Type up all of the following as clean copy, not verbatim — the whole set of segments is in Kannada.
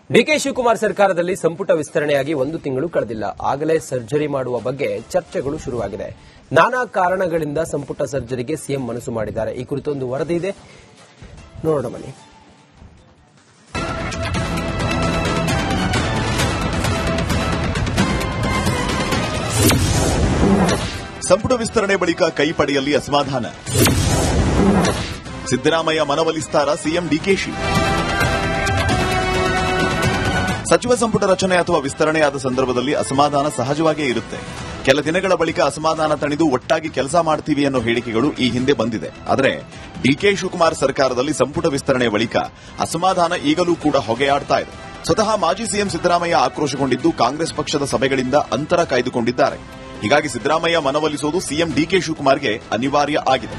ಡಿಕೆ ಶಿವಕುಮಾರ್ ಸರ್ಕಾರದಲ್ಲಿ ಸಂಪುಟ ವಿಸ್ತರಣೆಯಾಗಿ 1 ತಿಂಗಳು ಕಳೆದಿಲ್ಲ. ಆಗಲೇ ಸರ್ಜರಿ ಮಾಡುವ ಬಗ್ಗೆ ಚರ್ಚೆಗಳು ಶುರುವಾಗಿದೆ. ನಾನಾ ಕಾರಣಗಳಿಂದ ಸಂಪುಟ ಸರ್ಜರಿಗೆ ಸಿಎಂ ಮನಸ್ಸು ಮಾಡಿದ್ದಾರೆ. ಈ ಕುರಿತು ಒಂದು ವರದಿ ಇದೆ, ನೋಡೋಣ ಬನ್ನಿ. ಸಂಪುಟ ವಿಸ್ತರಣೆ ಬಳಿಕ ಕೈ ಪಡೆಯಲ್ಲಿ ಅಸಮಾಧಾನ. ಸಿದ್ದರಾಮಯ್ಯ ಮನವೊಲಿಸುತ್ತಾರಾ ಸಿಎಂ ಡಿಕೆಶಿ? ಸಚಿವ ಸಂಪುಟ ರಚನೆ ಅಥವಾ ವಿಸ್ತರಣೆಯಾದ ಸಂದರ್ಭದಲ್ಲಿ ಅಸಮಾಧಾನ ಸಹಜವಾಗಿಯೇ ಇರುತ್ತೆ. ಕೆಲ ದಿನಗಳ ಬಳಿಕ ಅಸಮಾಧಾನ ತಣಿದು ಒಟ್ಟಾಗಿ ಕೆಲಸ ಮಾಡ್ತೀವಿ ಅನ್ನೋ ಹೇಳಿಕೆಗಳು ಈ ಹಿಂದೆ ಬಂದಿದೆ. ಆದರೆ ಡಿಕೆ ಶಿವಕುಮಾರ್ ಸರ್ಕಾರದಲ್ಲಿ ಸಂಪುಟ ವಿಸ್ತರಣೆ ಬಳಿಕ ಅಸಮಾಧಾನ ಈಗಲೂ ಕೂಡ ಹೊಗೆಯಾಡ್ತಾ ಇದೆ. ಸ್ವತಃ ಮಾಜಿ ಸಿಎಂ ಸಿದ್ದರಾಮಯ್ಯ ಆಕ್ರೋಶಗೊಂಡಿದ್ದು ಕಾಂಗ್ರೆಸ್ ಪಕ್ಷದ ಸಭೆಗಳಿಂದ ಅಂತರ ಕಾಯ್ದುಕೊಂಡಿದ್ದಾರೆ. ಹೀಗಾಗಿ ಸಿದ್ದರಾಮಯ್ಯ ಮನವೊಲಿಸುವುದು ಸಿಎಂ ಡಿಕೆ ಶಿವಕುಮಾರ್ಗೆ ಅನಿವಾರ್ಯ ಆಗಿದೆ.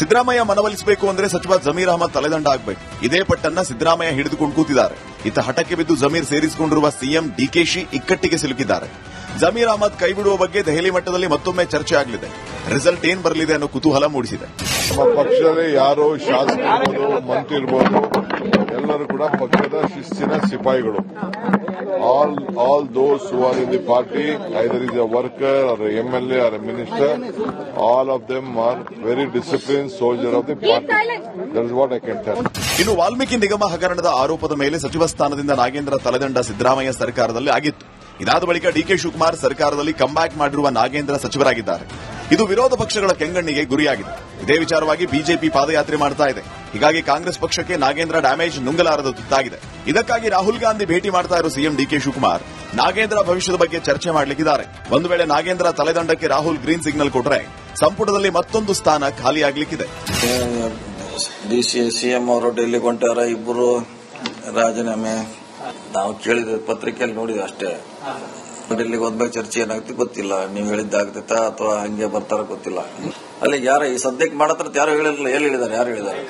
ಸಿದ್ದರಾಮಯ್ಯ ಮನವೊಲಿಸಬೇಕು ಅಂದ್ರೆ ಸಚಿವ ಜಮೀರ್ ಅಹಮದ್ ತಲೆದಂಡ ಆಗಬೇಕು. ಇದೇ ಪಟ್ಟನ್ನ ಸಿದ್ದರಾಮಯ್ಯ ಹಿಡಿದುಕೊಂಡು ಕೂತಿದ್ದಾರೆ. ಇತ್ತ ಹಠಕ್ಕೆ ಬಿದ್ದು ಜಮೀರ್ ಸೇರಿಸಿಕೊಂಡಿರುವ ಸಿಎಂ ಡಿಕೆಶಿ ಇಕ್ಕಟ್ಟಿಗೆ ಸಿಲುಕಿದ್ದಾರೆ. ಜಮೀರ್ ಅಹಮದ್ ಕೈಬಿಡುವ ಬಗ್ಗೆ ದೆಹಲಿ ಮಟ್ಟದಲ್ಲಿ ಮತ್ತೊಮ್ಮೆ ಚರ್ಚೆ ಆಗಲಿದೆ. ರಿಸಲ್ಟ್ ಏನ್ ಬರಲಿದೆ ಅನ್ನೋ ಕುತೂಹಲ ಮೂಡಿಸಿದೆ. ನಮ್ಮ ಪಕ್ಷದಲ್ಲಿ ಯಾರೋ ಶಾಸಕರು, ಮಂತ್ರಿ ಇರಬಹುದು, ಎಲ್ಲರೂ ಕೂಡ ಪಕ್ಷದ ಶಿಸ್ತಿನ ಸಿಪಾಯಿಗಳು. All those who are in the party, either is a worker or a MLA or a minister, all of them are very disciplined soldier of the party. That is what I can tell. ಇನ್ನು ವಾಲ್ಮೀಕಿ ನಿಗಮ ಹಗರಣದ ಆರೋಪದ ಮೇಲೆ ಸಚಿವ ಸ್ಥಾನದಿಂದ ನಾಗೇಂದ್ರ ತಲೆದಂಡ ಸಿದ್ದರಾಮಯ್ಯ ಸರ್ಕಾರದಲ್ಲಿ ಆಗಿತ್ತು. ಇದಾದ ಬಳಿಕ ಡಿಕೆ ಶಿವಕುಮಾರ್ ಸರ್ಕಾರದಲ್ಲಿ ಕಂಬ್ಯಾಕ್ ಮಾಡಿರುವ ನಾಗೇಂದ್ರ ಸಚಿವರಾಗಿದ್ದಾರೆ. ಇದು ವಿರೋಧ ಪಕ್ಷಗಳ ಕೆಂಗಣ್ಣಿಗೆ ಗುರಿಯಾಗಿದೆ. ಇದೇ ವಿಚಾರವಾಗಿ ಬಿಜೆಪಿ ಪಾದಯಾತ್ರೆ ಮಾಡ್ತಾ ಇದೆ. ಹೀಗಾಗಿ ಕಾಂಗ್ರೆಸ್ ಪಕ್ಷಕ್ಕೆ ನಾಗೇಂದ್ರ ಡ್ಯಾಮೇಜ್ ನುಂಗಲಾರದ ತುತ್ತಾಗಿದೆ. ಇದಕ್ಕಾಗಿ ರಾಹುಲ್ ಗಾಂಧಿ ಭೇಟಿ ಮಾಡ್ತಾ ಇರೋ ಸಿಎಂ ಡಿಕೆ ಶಿವಕುಮಾರ್ ನಾಗೇಂದ್ರ ಭವಿಷ್ಯದ ಬಗ್ಗೆ ಚರ್ಚೆ ಮಾಡಲಿಕ್ಕಿದ್ದಾರೆ. ಒಂದು ವೇಳೆ ನಾಗೇಂದ್ರ ತಲೆದಂಡಕ್ಕೆ ರಾಹುಲ್ ಗ್ರೀನ್ ಸಿಗ್ನಲ್ ಕೊಟ್ಟರೆ ಸಂಪುಟದಲ್ಲಿ ಮತ್ತೊಂದು ಸ್ಥಾನ ಖಾಲಿಯಾಗಲಿಕ್ಕಿದೆ. ಸಿಎಂ ಅವರು ಡೆಲ್ಲಿಗೆ ಹೊಂಟಾರ, ಇಬ್ಬರು ರಾಜೀನಾಮೆ ನಾವು ಕೇಳಿದ ಪತ್ರಿಕೆಯಲ್ಲಿ ನೋಡಿದ್ವಿ ಅಷ್ಟೇ. ಡೆಲ್ಲಿಗೆ ಹೋದ್ಮೇಲೆ ಚರ್ಚೆ ಏನಾಗುತ್ತೆ ಗೊತ್ತಿಲ್ಲ. ನೀವು ಹೇಳಿದ್ದಾಗ್ತೈತಾ ಅಥವಾ ಹಂಗೆ ಬರ್ತಾರ ಗೊತ್ತಿಲ್ಲ. ಅಲ್ಲಿ ಯಾರ ಈ ಸದ್ಯಕ್ಕೆ ಮಾಡತ್ರ ಯಾರು ಹೇಳಿರಲಿಲ್ಲ. ಎಲ್ಲಿ ಹೇಳಿದ್ದಾರೆ? ಯಾರು ಹೇಳಿದ್ದಾರೆ?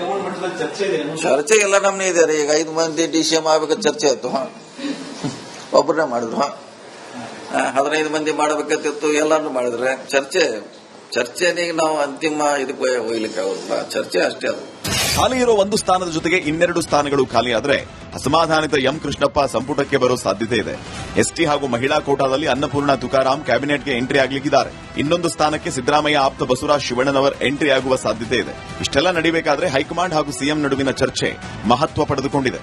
ಚರ್ಚೆ ಎಲ್ಲ ನಮ್ನೇ ಇದ್ದಾರೆ. ಈಗ 5 ಮಂದಿ DCM ಆಗ್ಬೇಕಂತ ಚರ್ಚೆ ಆಯ್ತು, ಒಬ್ಬರನ್ನೇ ಮಾಡಿದ್ರು. 15 ಮಂದಿ ಮಾಡಬೇಕಂತಿತ್ತು, ಎಲ್ಲಾರು ಮಾಡಿದ್ರೆ ಚರ್ಚೆನೇ ನಾವು ಅಂತಿಮ ಇದಕ್ಕೆ ಹೋಗ್ಲಿಕ್ಕೆ ಆಗುದಿಲ್ಲ. ಚರ್ಚೆ ಅಷ್ಟೇ. ಅದು ಖಾಲಿ ಇರೋ ಒಂದು ಸ್ಥಾನದ ಜೊತೆಗೆ 2 ಸ್ಥಾನಗಳು ಖಾಲಿಯಾದರೆ ಅಸಮಾಧಾನಿತ ಎಂ ಕೃಷ್ಣಪ್ಪ ಸಂಪುಟಕ್ಕೆ ಬರೋ ಸಾಧ್ಯತೆ ಇದೆ. ಎಸ್ಟಿ ಹಾಗೂ ಮಹಿಳಾ ಕೋಟಾದಲ್ಲಿ ಅನ್ನಪೂರ್ಣ ತುಕಾರಾಂ ಕ್ಯಾಬಿನೆಟ್ಗೆ ಎಂಟ್ರಿ ಆಗಲಿಕ್ಕಿದ್ದಾರೆ. ಇನ್ನೊಂದು ಸ್ಥಾನಕ್ಕೆ ಸಿದ್ದರಾಮಯ್ಯ ಆಪ್ತ ಬಸವರಾಜ ಶಿವಣ್ಣನವರ್ ಎಂಟ್ರಿ ಆಗುವ ಸಾಧ್ಯತೆ ಇದೆ. ಇಷ್ಟೆಲ್ಲ ನಡೀಬೇಕಾದ್ರೆ ಹೈಕಮಾಂಡ್ ಹಾಗೂ ಸಿಎಂ ನಡುವಿನ ಚರ್ಚೆ ಮಹತ್ವ ಪಡೆದುಕೊಂಡಿದೆ.